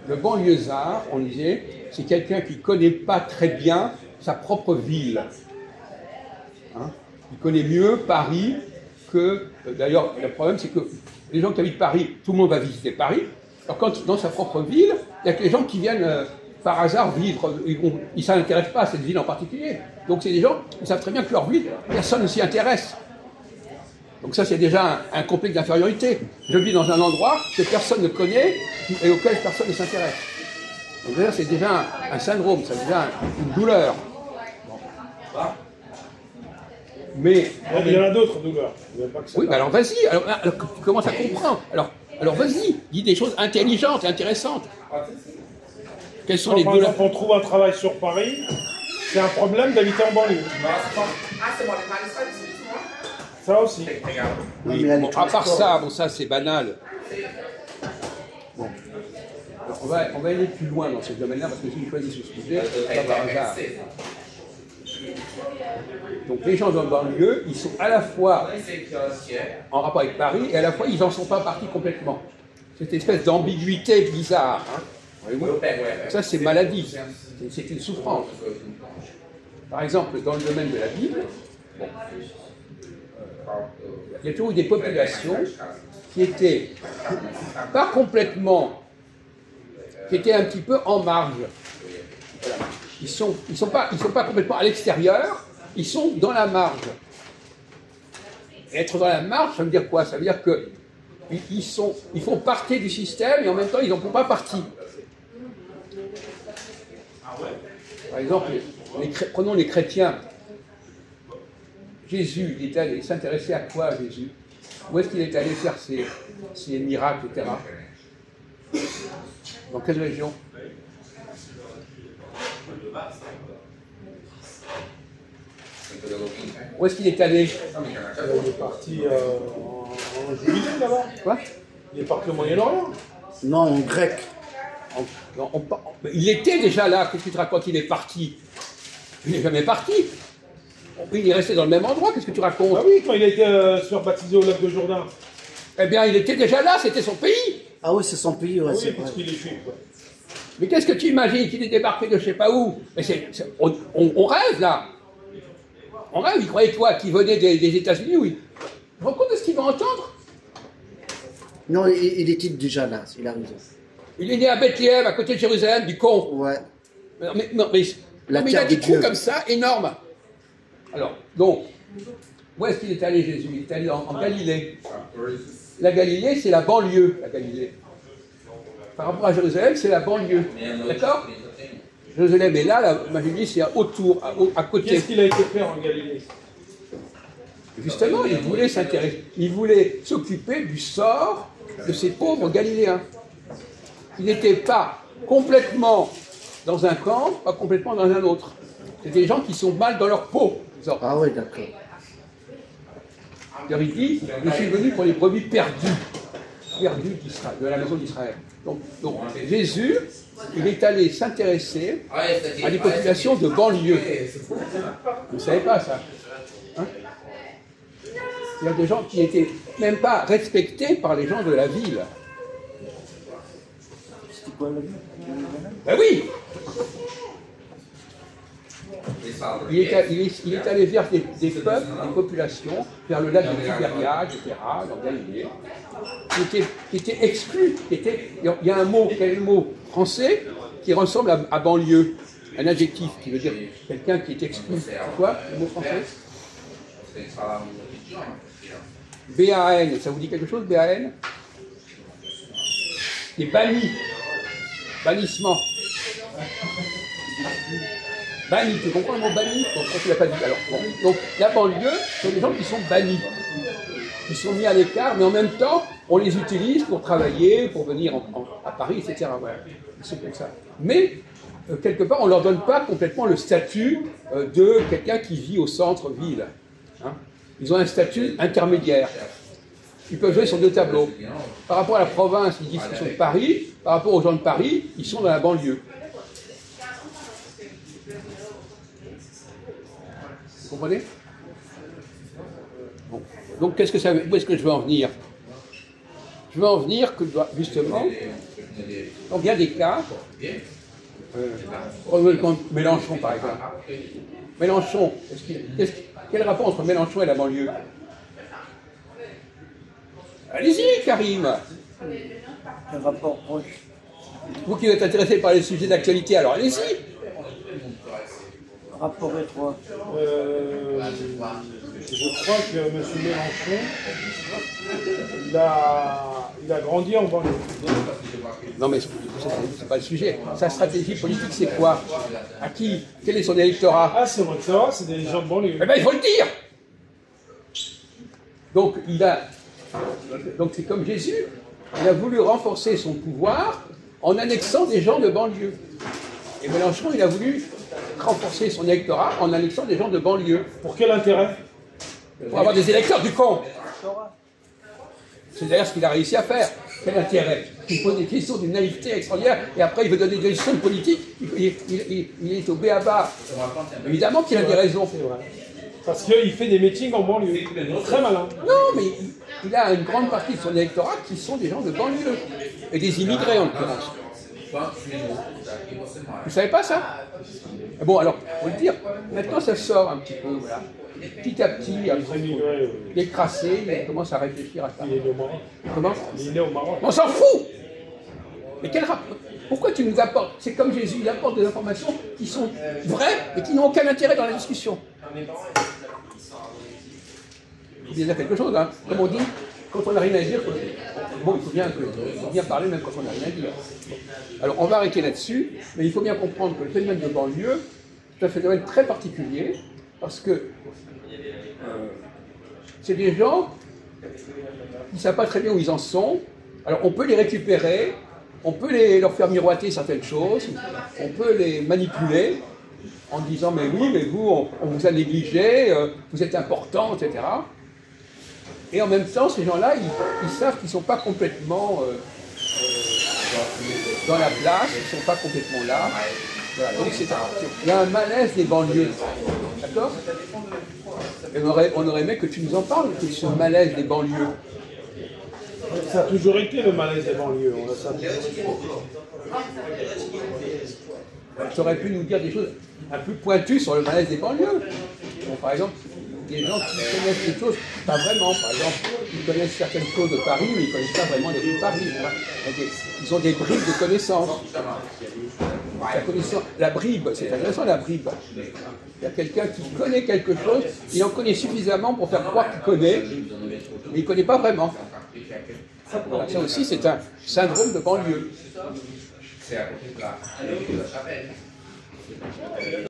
Le banlieusard, on disait, c'est quelqu'un qui ne connaît pas très bien sa propre ville. Hein? Il connaît mieux Paris que... D'ailleurs, le problème, c'est que les gens qui habitent Paris, tout le monde va visiter Paris. Alors quand dans sa propre ville, il y a que les gens qui viennent par hasard vivre. Ils ne s'intéressent pas à cette ville en particulier. Donc c'est des gens qui savent très bien que leur ville, personne ne s'y intéresse. Donc ça, c'est déjà un complexe d'infériorité. Je vis dans un endroit que personne ne connaît et auquel personne ne s'intéresse. Donc déjà, c'est déjà un syndrome, c'est déjà une douleur. Bon. Mais il y en a d'autres douleurs. Oui, mais alors vas-y, alors, tu commences à comprendre. Alors vas-y, dis des choses intelligentes et intéressantes. Quelles sont les par douleurs? exemple, on trouve un travail sur Paris, c'est un problème d'habiter en banlieue. Ça aussi. Oui, bon, à part ça, bon, ça c'est banal. Bon. Alors, on va aller plus loin dans ce domaine-là parce que si je choisis ce sujet, c'est pas par hasard. Donc les gens dans le banlieue, ils sont à la fois en rapport avec Paris et à la fois ils n'en sont pas partis complètement. Cette espèce d'ambiguïté bizarre. Hein. Ça c'est maladie, c'est une souffrance. Par exemple, dans le domaine de la Bible, bon, il y a toujours eu des populations qui étaient pas complètement, qui étaient un petit peu en marge. Voilà. Ils sont pas complètement à l'extérieur, ils sont dans la marge. Et être dans la marge, ça veut dire quoi? Ça veut dire qu'ils font partie du système et en même temps ils n'en font pas partie. Par exemple, prenons les chrétiens. Jésus, il s'intéressait à quoi, Jésus? Où est-ce qu'il est allé faire ses miracles, etc. Dans quelle région? Où est-ce qu'il est allé? Il est parti en Judée, là-bas. Quoi? Il est parti au Moyen-Orient. Non, en grec. Il était déjà là, qu'est-ce que tu te racontes? Il est parti. Il n'est jamais parti. Il est resté dans le même endroit, qu'est-ce que tu racontes? Ah oui, quand il a été se faire baptiser au lac de Jourdain. Eh bien, il était déjà là, c'était son pays. Ah oui, c'est son pays, ouais, Ah c'est oui, vrai. parce qu'il est juif. Ouais. Mais qu'est-ce que tu imagines qu'il est débarqué de je sais pas où? Mais on rêve là. On rêve, il croyait quoi? Qu'il venait des États-Unis, oui. Tu te rends compte de ce qu'il va entendre? Non, il était déjà là, il a raison. Il est né à Bethléem, à côté de Jérusalem, du con. Ouais. Mais il a des trous comme ça, énormes. Alors, donc, où est-ce qu'il est allé, Jésus? Il est allé en Galilée. La Galilée, c'est la banlieue, la Galilée. Par rapport à Jérusalem, c'est la banlieue. D'accord? Jérusalem est là, ma Julie, c'est autour, à côté. Qu'est-ce qu'il a été faire en Galilée? Justement, il voulait s'intéresser, il voulait s'occuper du sort de ces pauvres Galiléens. Ils n'étaient pas complètement dans un camp, pas complètement dans un autre. C'est des gens qui sont mal dans leur peau. Ah oui, d'accord. Il dit, je suis venu pour les brebis perdues de la maison d'Israël. Donc, Jésus, il est allé s'intéresser à des populations de banlieue. Vous ne savez pas ça, hein? Il y a des gens qui n'étaient même pas respectés par les gens de la ville. C'était quoi la vie? Ben oui! Il est allé vers des peuples, des populations, vers le lac de Tibériade, etc., dans Galilée, qui étaient exclus. Il y a un mot, quel est le mot français, qui ressemble à banlieue, un adjectif qui veut dire quelqu'un qui est exclu. C'est quoi le mot français? B-A-N, ça vous dit quelque chose, B-A-N? Les bannis. Bannissement. Banni, tu comprends le mot banni? Bon, tu l'as pas dit. Alors, bon. Donc, la banlieue, c'est des gens qui sont bannis. Qui sont mis à l'écart, mais en même temps, on les utilise pour travailler, pour venir à Paris, etc. Voilà. Ils sont comme ça. Mais, quelque part, on ne leur donne pas complètement le statut de quelqu'un qui vit au centre-ville. Hein? Ils ont un statut intermédiaire. Ils peuvent jouer sur deux tableaux. Par rapport à la province, ils disent qu'ils sont de Paris. Par rapport aux gens de Paris, ils sont dans la banlieue. Vous comprenez? Bon. Donc, où est-ce que je veux en venir? Je veux en venir que, justement, dans bien des cas, prenons le compte Mélenchon par exemple. Mélenchon, quel rapport entre Mélenchon et la banlieue? Allez-y, Karim. Un rapport proche. Vous qui êtes intéressé par les sujets d'actualité, alors allez-y. Rapport étroit. Je crois que M. Mélenchon, il a grandi en banlieue. Non mais c'est pas le sujet. Sa stratégie politique c'est quoi? À qui? Quel est son électorat? Ah, c'est vrai que ça va, c'est des gens de banlieue. Eh bien il faut le dire. Donc c'est comme Jésus. Il a voulu renforcer son pouvoir en annexant des gens de banlieue. Et Mélenchon, il a voulu renforcer son électorat en annexant des gens de banlieue. Pour quel intérêt? Pour avoir des électeurs du con. C'est d'ailleurs ce qu'il a réussi à faire. Quel intérêt? Il pose des questions d'une naïveté extraordinaire et après il veut donner des leçons de politique. Il est au b.a.-ba. Évidemment qu'il a des raisons. C'est vrai. Parce qu'il fait des meetings en banlieue. Très malin. Non, mais il a une grande partie de son électorat qui sont des gens de banlieue. Et des immigrés en l'occurrence. Vous savez pas ça? Bon, alors, faut le dire, maintenant ça sort un petit peu, voilà. Petit à petit, après, il est crassé, il commence à réfléchir à ça. Il est né au Maroc. Comment? Il est né au Maroc. On s'en fout! Mais quel rapport? Pourquoi tu nous apportes? C'est comme Jésus, il apporte des informations qui sont vraies et qui n'ont aucun intérêt dans la discussion. Il faut bien dire quelque chose, hein. Comme on dit, quand on n'a rien à dire, bon, il faut bien parler même quand on n'a rien à dire. Alors, on va arrêter là-desdessus, mais il faut bien comprendre que le phénomène de banlieue, c'est un phénomène très particulier, parce que c'est des gens qui ne savent pas très bien où ils en sont. Alors, on peut les récupérer, on peut leur faire miroiter certaines choses, on peut les manipuler en disant « mais oui, mais vous, on vous a négligé, vous êtes important, etc. » Et en même temps, ces gens-là, ils savent qu'ils ne sont pas complètement dans la place, ils ne sont pas complètement là. Voilà, donc il y a un malaise des banlieues. D'accord? Et on aurait aimé que tu nous en parles, de ce malaise des banlieues. Ça a toujours été le malaise des banlieues. Ça a toujours été. Tu aurais pu nous dire des choses un peu pointues sur le malaise des banlieues. Bon, par exemple, des gens qui connaissent des choses, pas vraiment. Par exemple, ils connaissent certaines choses de Paris, mais ils ne connaissent pas vraiment les rues de Paris. Ils ont des bribes de connaissances. La bribe, c'est intéressant la bribe. Il y a quelqu'un qui connaît quelque chose, il en connaît suffisamment pour faire croire qu'il connaît, mais il ne connaît pas vraiment. Voilà, ça aussi, c'est un syndrome de banlieue.